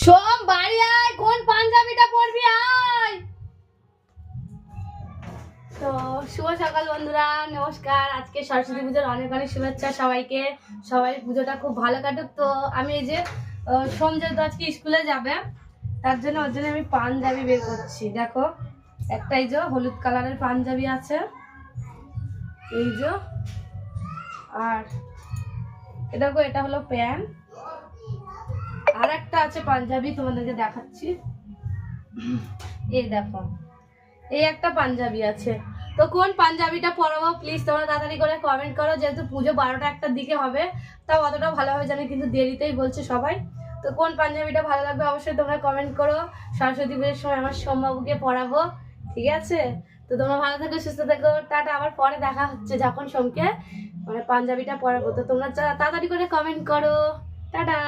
সোম বাড়ি আয়, কোন পাঞ্জাবিটা পরবি আয়। তো শুভ সকাল বন্ধুরা, নমস্কার। আজকে সরস্বতী পুজোর অনেক অনেক শুভেচ্ছা সবাইকে। সবাই পুজোটা খুব ভালো কাটুক। তো আমি এই যে সোম যেহেতু আজকে স্কুলে যাবে, তার জন্য ওর জন্য আমি পাঞ্জাবি বের করছি। দেখো, একটা এই যে হলুদ কালারের পাঞ্জাবি আছে, এই যে, আর এটা হলো প্যান্ট। আর একটা আছে পাঞ্জাবি, তোমাদেরকে দেখাচ্ছি। এই দেখো, এই একটা পাঞ্জাবি আছে। তো কোন পাঞ্জাবিটা পরাবো প্লিজ তোমরা তাড়াতাড়ি করে কমেন্ট করো। যেহেতু পুজো 12টা 1টার দিকে হবে, তাও অতটাও ভালোভাবে জানি, কিন্তু দেরিতেই বলছে সবাই। তো কোন পাঞ্জাবিটা ভালো লাগবে অবশ্যই তোমরা কমেন্ট করো। সরস্বতী পুজোর সময় আমার সোমবাবুকে পরাবো, ঠিক আছে? তো তোমরা ভালো থেকো, সুস্থ থেকো, টাটা। আবার পরে দেখা হচ্ছে যখন সোমকে মানে পাঞ্জাবিটা পরাবো। তো তোমরা তাড়াতাড়ি করে কমেন্ট করো। টাটা।